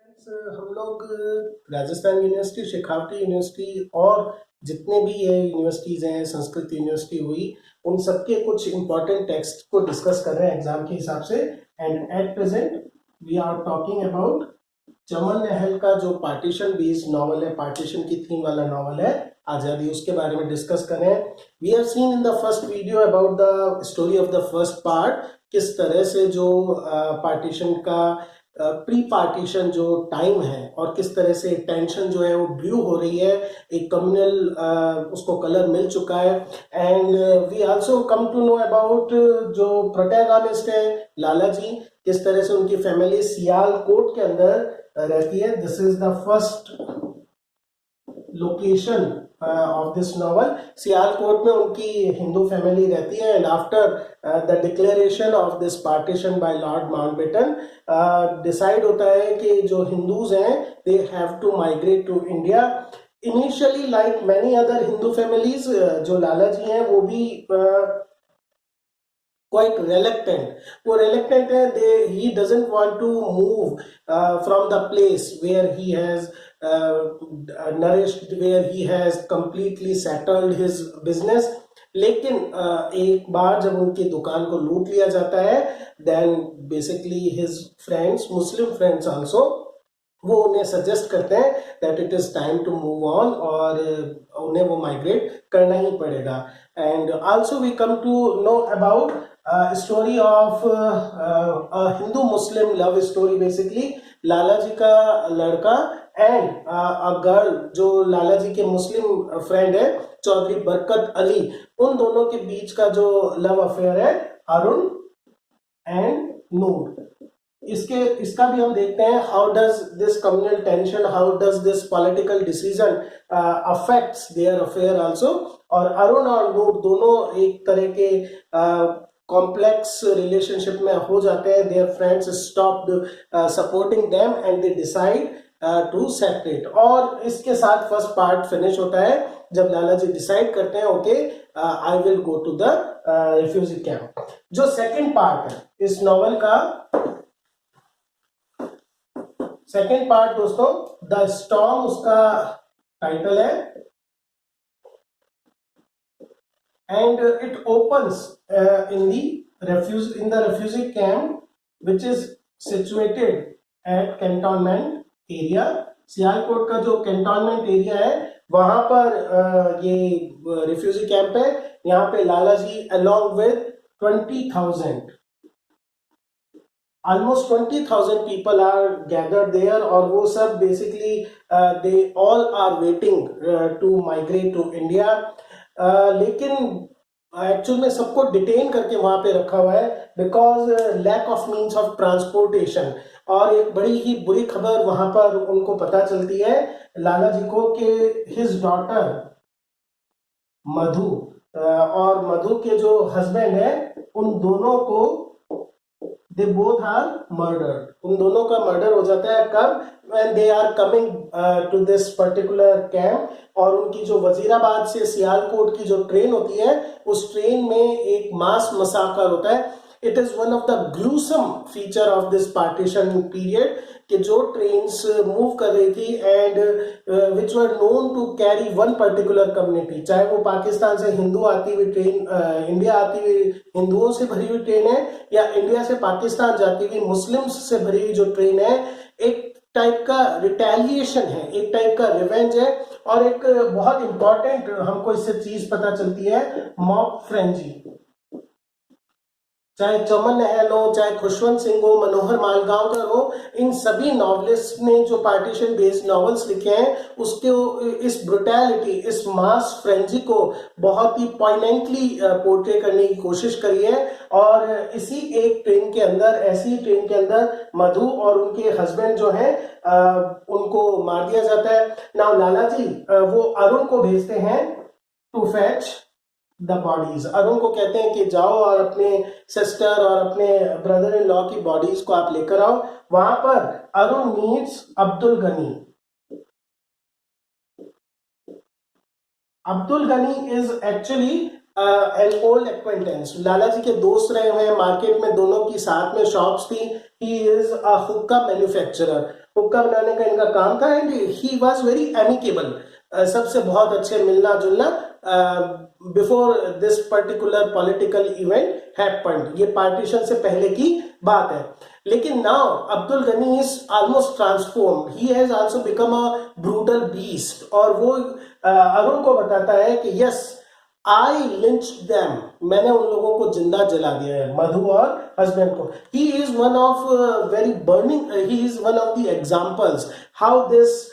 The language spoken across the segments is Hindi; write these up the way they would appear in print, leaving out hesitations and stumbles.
हम लोग राजस्थान यूनिवर्सिटी, शेखावटी यूनिवर्सिटी और जितने भी ये यूनिवर्सिटीज़ हैं, संस्कृत यूनिवर्सिटी हुई, उन सबके कुछ इम्पोर्टेंट टेक्स्ट को डिस्कस कर रहे हैं एग्जाम के हिसाब से। And at present we are talking about Chaman Nahal का जो पार्टीशन बेस्ड नॉवल है, पार्टीशन की थीम वाला नॉवल है आज़ादी, उसके बारे में डिस्कस कर रहे हैं। We have seen in the first video about the story of the first part, किस तरह से जो पार्टीशन का प्री पार्टीशन जो टाइम है और किस तरह से टेंशन जो है वो ब्रू हो रही है, एक कम्युनल उसको कलर मिल चुका है। And we also come to know about जो प्रोटैगनिस्ट है लाला जी, किस तरह से उनकी फैमिली सियालकोट के अंदर रहती है। This is the first location of this novel. Sialkot में उनकी हिंदू फैमिली रहती है। And after the declaration of this partition by Lord Mountbatten decide होता है कि जो हिंदूज हैं they have to migrate to India. Initially like many other Hindu families, जो लाला जी हैं वो भी quite reluctant. वो reluctant है, he doesn't want to move from the place where he has nourished, where he has completely settled his business. लेकिन एक बार जब उनकी दुकान को लूट लिया जाता है, then basically his friends, Muslim friends also, वो उन्हें सजेस्ट करते हैं that it is time to move on और उन्हें वो माइग्रेट करना ही पड़ेगा। And also we come to know about story of Hindu Muslim love story. Basically Lala ji का लड़का एंड अ गर्ल, जो लाला जी के मुस्लिम फ्रेंड है चौधरी बरकत अली, उन दोनों के बीच का जो लव अफेयर है अरुण एंड नूर। इसका भी हम देखते हैं how does this communal tension, how does this political decision affects their affair also. और अरुण और नूर दोनों एक तरह के कॉम्प्लेक्स रिलेशनशिप में हो जाते हैं। Their friends stopped supporting them and they decide to separate. और इसके साथ फर्स्ट पार्ट फिनिश होता है जब लाला जी डिसाइड करते हैं okay I will go to the refugee camp. जो सेकेंड पार्ट है इस नॉवल का, सेकेंड पार्ट दोस्तों द स्टॉर्म उसका टाइटल है। And it opens in the refugee camp which is situated at cantonment area. Sialkot का जो कैंटोनमेंट एरिया है वहां पर ये रिफ्यूजी कैंप है। यहाँ पे लाला जी along with 20,000 almost 20,000 people are gathered there और वो सब basically they all are waiting to migrate to India। लेकिन एक्चुअल में सबको डिटेन करके वहां पे रखा हुआ है because lack of means of transportation. और एक बड़ी ही बुरी खबर वहां पर उनको पता चलती है लाला जी को कि हिज डॉटर मधु और मधु के जो हस्बैंड है उन दोनों को दे बोथ आर मर्डर्ड। उन दोनों का मर्डर हो जाता है कब? when they are coming to this particular camp। और उनकी जो वजीराबाद से सियालकोट की जो ट्रेन होती है उस ट्रेन में एक मास मसाकर होता है। It is one of the gruesome feature of this partition period कि जो ट्रेन्स मूव कर रही थी and which were known to carry one particular community, चाहे वो पाकिस्तान से हिंदू आती हुई ट्रेन, इंडिया आती हुई हिंदुओं से भरी हुई ट्रेन है या इंडिया से पाकिस्तान जाती हुई मुस्लिम्स से भरी हुई जो ट्रेन है, एक टाइप का रिटेलिएशन है, एक टाइप का रिवेंज है। और एक बहुत इंपॉर्टेंट हमको इससे चीज पता चलती है मॉब फ्रेंजी। चाहे चमन नहल हो, चाहे खुशवंत सिंह हो, मनोहर मालगांवकर हो, इन सभी नॉवलिस्ट ने जो पार्टीशन बेस्ड नॉवेल्स लिखे हैं उसके इस ब्रुटैलिटी, इस मास फ्रेंजी को बहुत ही पॉइनेंटली पोर्ट्रे करने की कोशिश करी है। और इसी एक ट्रेन के अंदर, ऐसी ट्रेन के अंदर मधु और उनके हस्बैंड जो हैं उनको मार दिया जाता है। नाउ लाला जी वो अरुण को भेजते हैं to fetch the bodies. Arun को कहते हैं कि जाओ और अपने सिस्टर और अपने ब्रदर इन लॉ की बॉडीज को आप लेकर आओ। वहां पर Arun meets Abdul Gani. Abdul Gani is actually an old acquaintance, Lala ji के दोस्त रहे हुए हैं, मार्केट में दोनों की साथ में शॉप्स थी। ही इज अ हुक्का मैन्युफैक्चरर। हुक्का बनाने का इनका काम था, and he was very amicable, सबसे बहुत अच्छे मिलना जुलना before this particular political event happened. ये पार्टीशन से पहले की बात है। लेकिन now Abdul Gani is almost transformed, he has also become a brutal beast. और वो अरुण को बताता है कि यस आई लिंच देम, मैंने उन लोगों को जिंदा जला दिया है, मधु और हस्बैंड को। He is one of very burning, he is one of the examples how this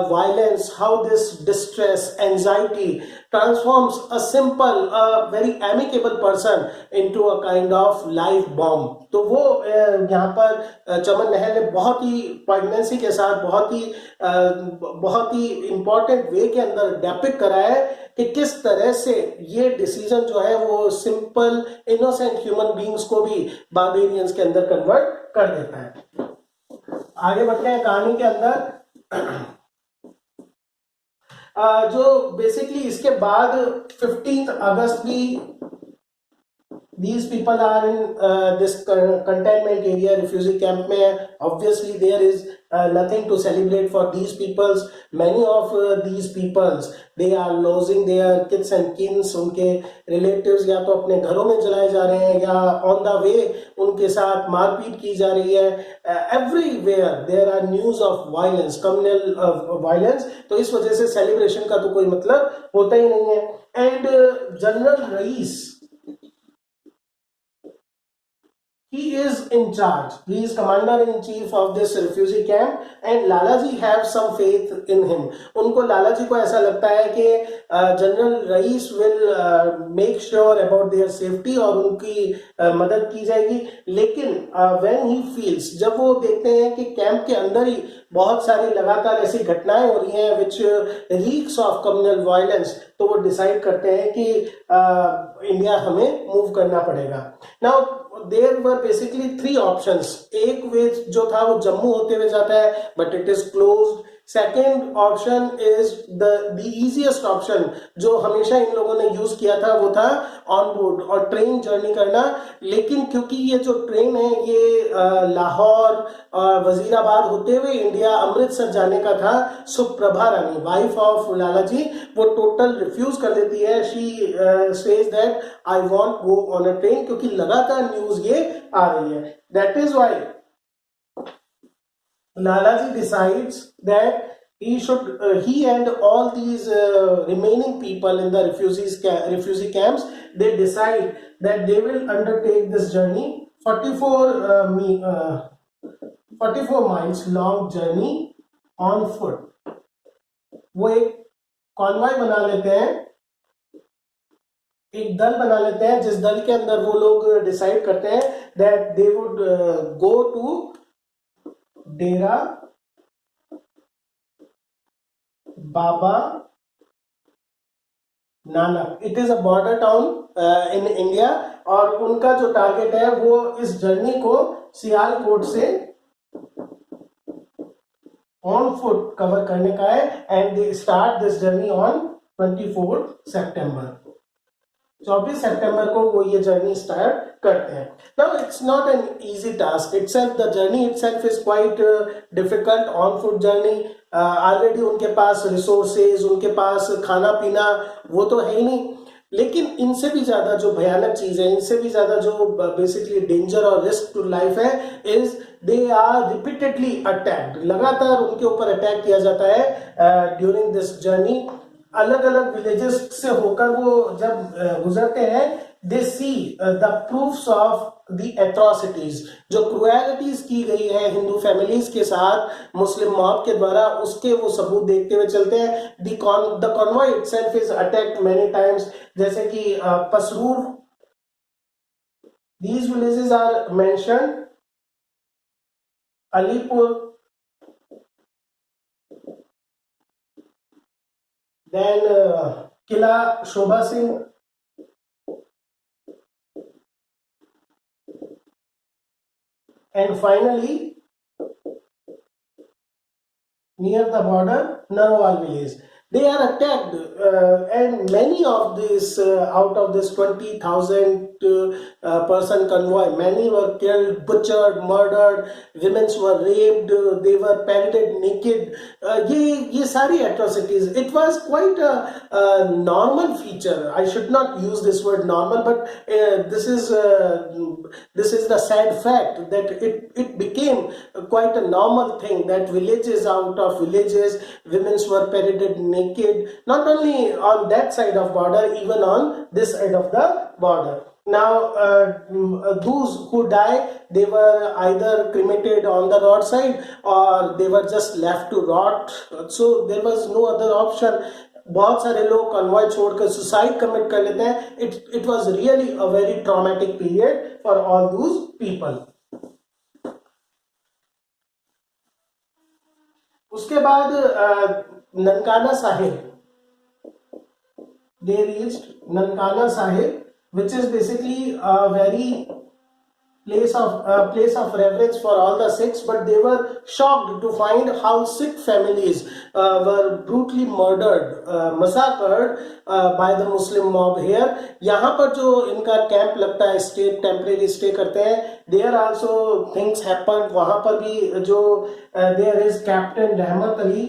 violence, how this distress, anxiety transforms a simple, a very amicable person into a kind of live bomb। तो वो यहाँ पर चमन नहर ने बहुत ही प्रेगनेंसी के साथ बहुत ही इंपॉर्टेंट वे के अंदर डेपिक्ट करा है कि किस तरह से ये डिसीजन जो है वो सिंपल इनोसेंट ह्यूमन बींग्स को भी बार्बेरियंस के अंदर कन्वर्ट कर देता है। आगे बढ़ते हैं कहानी के अंदर। जो बेसिकली इसके बाद 15 अगस्त की these people are in this containment area, refugee camp में obviously there is nothing to celebrate for these peoples। many of these peoples they are losing their kids and kins, उनके relatives या तो अपने घरों में जलाए जा रहे हैं या on the way उनके साथ मारपीट की जा रही है। everywhere there are news of violence, communal violence। तो इस वजह से celebration का तो कोई मतलब होता ही नहीं है। and general Rais, he is in charge, he is commander in chief of this refugee camp, and Lalaji have some faith in him। उनको लालाजी को ऐसा लगता है कि general Rais will make sure about their safety और उनकी मदद की जाएगी। लेकिन when he feels, जब वो देखते हैं कि कैंप के अंदर ही बहुत सारी लगातार ऐसी घटनाएं हो रही हैं which reeks of communal violence, तो वो डिसाइड करते हैं कि इंडिया हमें मूव करना पड़ेगा। Now there were basically 3 options. एक वे जो था वो जम्मू होते हुए जाता है but it is closed. Second option is the easiest option जो हमेशा इन लोगों ने यूज किया था, वो था ऑन बोर्ड और ट्रेन जर्नी करना। लेकिन क्योंकि ये जो ट्रेन है ये लाहौर और वजीराबाद होते हुए इंडिया अमृतसर जाने का था, सुप्रभा रानी वाइफ ऑफ लालाजी वो टोटल रिफ्यूज कर देती है। She says that I want go on a train, क्योंकि लगातार न्यूज ये आ रही है। That is why Lalaji decides that he and all these remaining people in the refugee camps, they decide that they will undertake this journey, 44 miles long journey on foot। वो एक कॉन्वॉय बना लेते हैं, एक दल बना लेते हैं, जिस दल के अंदर वो लोग डिसाइड करते हैं that they would go to Dera Baba Nanak. It is a border town in India और उनका जो टारगेट है वो इस जर्नी को सियालकोट से ऑन फुट कवर करने का है। And they start this journey on 24 सितंबर। 24 सितंबर को वो ये जर्नी स्टार्ट करते हैं। Now it's not an easy task itself, the journey itself is quite difficult on foot journey. Already उनके पास रिसोर्सेज, उनके पास खाना पीना वो तो है ही नहीं, लेकिन इनसे भी ज्यादा जो भयानक चीज है, इनसे भी ज्यादा जो बेसिकली डेंजर और रिस्क टू लाइफ है, is they are repeatedly attacked. लगातार उनके ऊपर अटैक किया जाता है ड्यूरिंग दिस जर्नी। अलग अलग विलेजेस से होकर वो जब गुजरते हैं, they see the proofs of the atrocities, जो क्रुएलिटीज की गई है हिंदू फैमिलीज के साथ मुस्लिम मॉब के द्वारा, उसके वो सबूत देखते हुए चलते हैं। The convoy itself is attacked many times, जैसे कि Pasrur, these villages are mentioned, Alipur, then Qila Shobha Singh, and finally near the border Narowal village। they are attacked, and many of these out of this 20,000 person convoy, many were killed, butchered, murdered, women were raped, they were paraded naked. ये सारी atrocities, it was quite a normal feature. I should not use this word normal, but this is the sad fact that it became quite a normal thing that villages out of villages, women were paraded naked, not only on that side of border, even on this side of the border. Now, those who die, they were either cremated on the roadside or they were just left to rot. So there was no other option. बहुत सारे लोग कन्वॉय छोड़कर सुसाइड कमिट कर लेते हैं. It was really a very traumatic period for all those people. उसके बाद Nankana Sahib, they reached Nankana Sahib, which is basically a very place of reverence for all the Sikhs, but they were shocked to find how Sikh families were brutally murdered, massacred by the Muslim mob here. यहाँ पर जो इनका कैंप लगता है, स्टे टेम्परेरी स्टे करते हैं, there also things happen. वहाँ पर भी जो there is Captain रहमत Ali,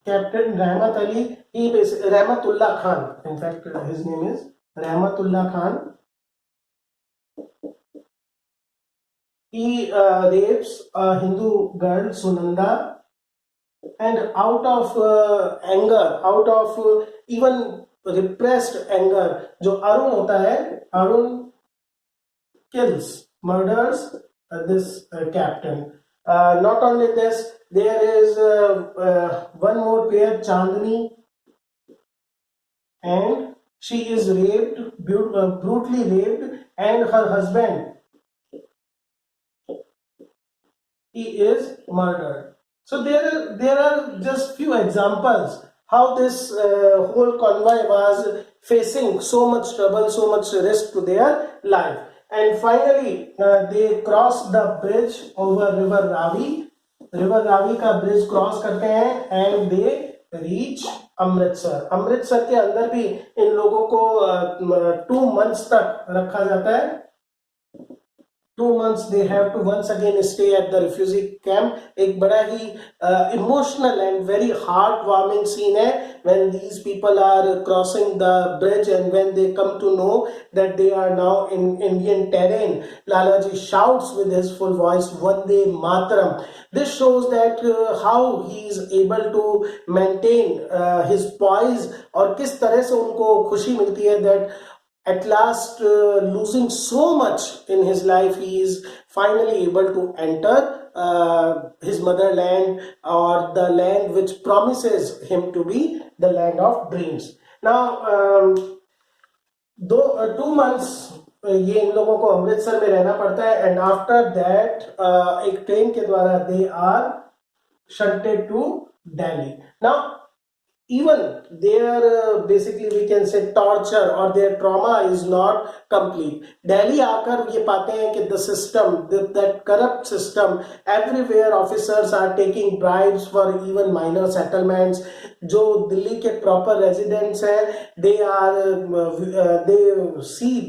Captain Rahmat Ali, Rahmatullah Khan, in fact his name is Rahmatullah Khan. He rapes a Hindu girl Sunanda, and out of anger, out of even repressed anger, जो अरुण होता है, Arun kills, murders this captain. Not only this, there is one more pair, Chandni, and she is raped, brutally raped, and her husband, he is murdered. So there are just few examples how this whole convoy was facing so much trouble, so much risk to their life. And finally, they crossed the bridge over River Ravi. River Ravi का ब्रिज क्रॉस करते हैं and they reach Amritsar. Amritsar के अंदर भी इन लोगों को 2 months तक रखा जाता है. 2 months they have to once again stay at the refugee camp. एक बड़ा ही emotional and very heartwarming scene है when these people are crossing the bridge and when they come to know that they are now in Indian terrain. Lalaji shouts with his full voice, Vande Mataram. This shows that how he is able to maintain his poise और किस तरह से उनको खुशी मिलती है that at last, losing so much in his life, he is finally able to enter his motherland, or the land which promises him to be the land of dreams. Now, 2 months ये इन लोगों को अमृतसर में रहना पड़ता है, and after that एक ट्रेन के द्वारा they are shunted to Delhi. Now, even their basically we can say torture or their trauma is not complete. Delhi आकर ये पाते हैं कि the system, that corrupt system, everywhere officers are taking bribes for even minor settlements. जो दिल्ली के proper residents हैं, they see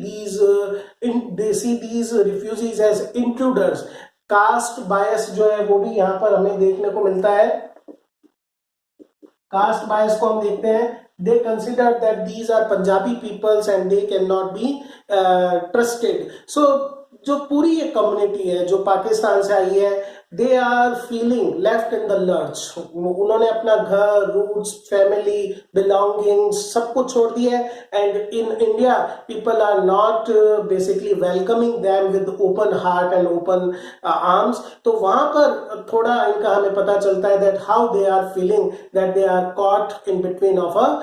these refugees as intruders. Caste bias जो है वो भी यहाँ पर हमें देखने को मिलता है. कास्ट बायस को हम देखते हैं. They consider that these are Punjabi peoples and they cannot be trusted. So जो पूरी ये कम्युनिटी है जो पाकिस्तान से आई है, they are feeling left in the lurch. उन्होंने अपना घर, roots, family, belongings सब कुछ छोड़ दिया है, and in India people are not basically welcoming them with open heart and open arms. तो वहाँ पर थोड़ा इनका हमें पता चलता है that how they are feeling, that they are caught in between of a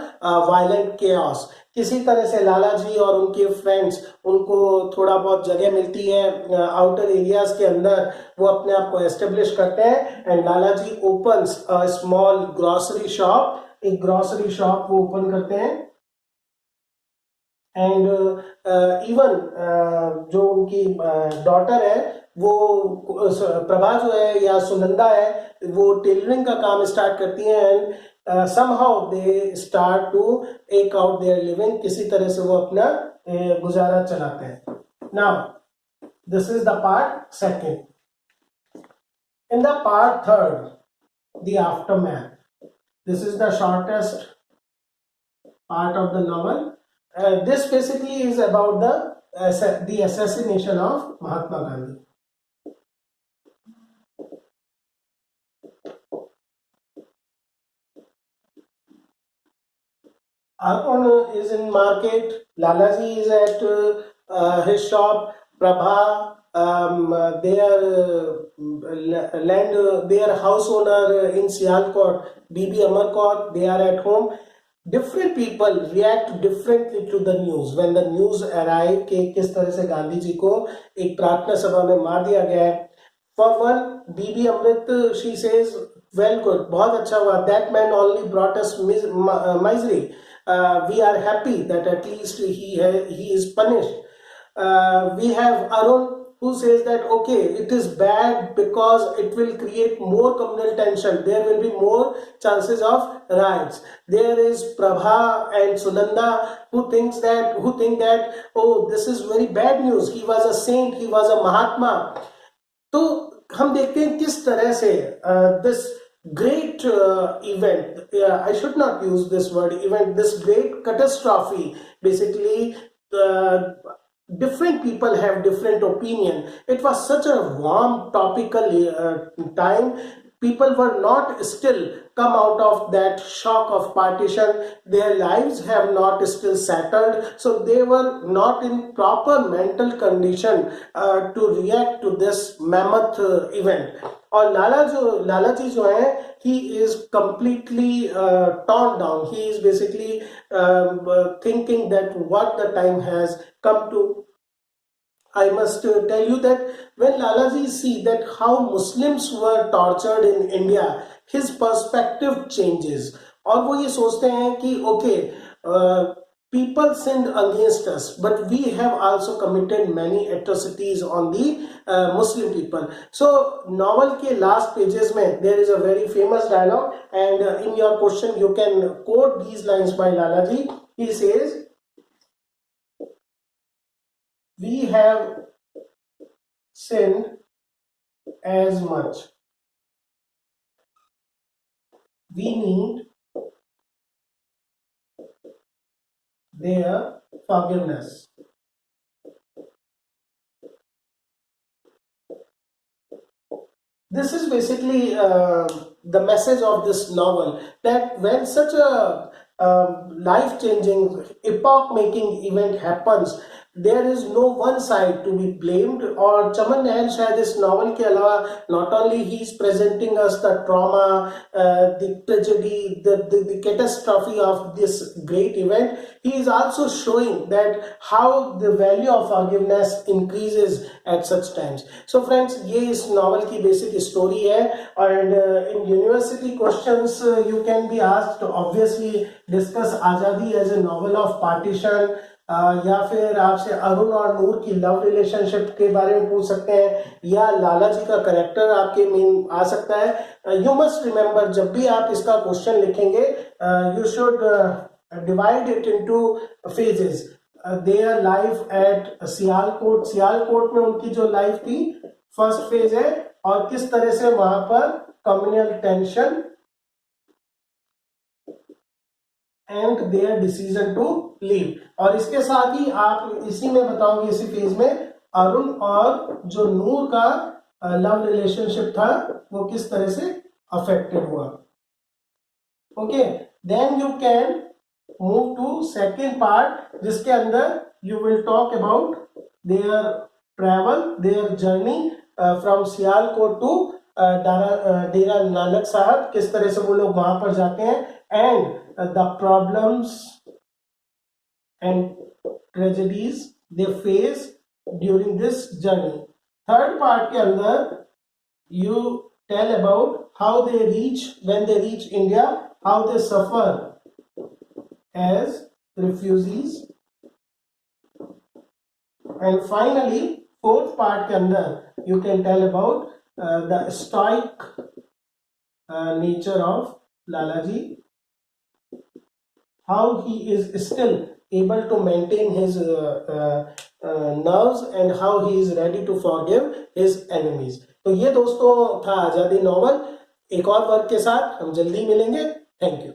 violent chaos. किसी तरह से लाला जी और उनके फ्रेंड्स, उनको थोड़ा बहुत जगह मिलती है आउटर एरियाज के अंदर, वो अपने आप को एस्टेब्लिश करते हैं, and Lala ji opens a small grocery shop. एक ग्रोसरी शॉप वो ओपन करते हैं, एंड इवन जो उनकी डॉटर है वो प्रभा जो है या सुनंदा है वो टेलरिंग का काम स्टार्ट करती हैं and somehow they start to eke out their living, किसी तरह से वो अपना गुजारा चलाते हैं. Now this is the part second. In the part third, the aftermath. This is the shortest part of the novel. This basically is about the assassination of Mahatma Gandhi. Arun is in market. Lalaji is at his shop. Prabha, their house owner in Sialkot, Bibi Amarkot, they are at home. Different people react differently to the news. When the news arrive कि किस तरह से गांधी जी को एक प्रार्थना सभा में मार दिया गया है. For one, Bibi Amrit, she says, well, good, बहुत अच्छा हुआ. That man only brought us misery. We are happy that at least he is punished. We have Arun who says that okay, it is bad because it will create more communal tension. There will be more chances of riots. There is Prabha and Sunanda who think that oh, this is very bad news. He was a saint. He was a Mahatma. तो हम देखते हैं किस तरह से this great event, I should not use this word event, this great catastrophe, basically different people have different opinion. It was such a warm topical time. People were not still come out of that shock of partition. Their lives have not still settled, so they were not in proper mental condition to react to this mammoth event. और लाला जी जो है, he is completely torn down. He is basically thinking that what the time has come to. I must tell you that when Lalaji see that how Muslims were tortured in India, his perspective changes. और वो ये सोचते हैं कि okay, people sinned against us, but we have also committed many atrocities on the Muslim people. So novel के last pages में there is a very famous dialogue, and in your question you can quote these lines by Lalaji. He says, we have sinned as much. We need their forgiveness. This is basically the message of this novel, that when such a life-changing, epoch-making event happens, there is no one side to be blamed. और चमन नहर शायद इस नॉवल के अलावा not only he is presenting us the trauma, the tragedy, the catastrophe of this great event, he is also showing that how the value of forgiveness increases at such times. So friends, ये इस नॉवल की बेसिक स्टोरी है. And in university questions you can be asked to obviously discuss आज़ादी as a novel of partition, या फिर आपसे अरुण और नूर की लव रिलेशनशिप के बारे में पूछ सकते हैं, या लाला जी का करेक्टर आपके मेन आ सकता है. यू मस्ट रिमेंबर, जब भी आप इसका क्वेश्चन लिखेंगे you should divide it into phases. Their life at Sialkot में उनकी जो लाइफ थी, फर्स्ट फेज है, और किस तरह से वहां पर communal tension and their decision to leave. और इसके साथ ही आप इसी में बताओगे, इसी फेज में अरुण और जो नूर का लव रिलेशनशिप था वो किस तरह से अफेक्टेड हुआ. Okay, then you can move to second part, जिसके अंदर you will talk about their travel, their journey from Sialkot to Dera Nanak Sahib, किस तरह से वो लोग वहां पर जाते हैं, and the problems and tragedies they face during this journey. Third part के अंदर you tell about how they reach, when they reach India, how they suffer as refugees, and finally fourth part के अंदर you can tell about the stoic nature of Lalaji, how he is still able to maintain his nerves and how he is ready to forgive his enemies. तो ये दोस्तों था आजादी नॉवल। एक और वर्क के साथ हम जल्दी मिलेंगे। Thank you.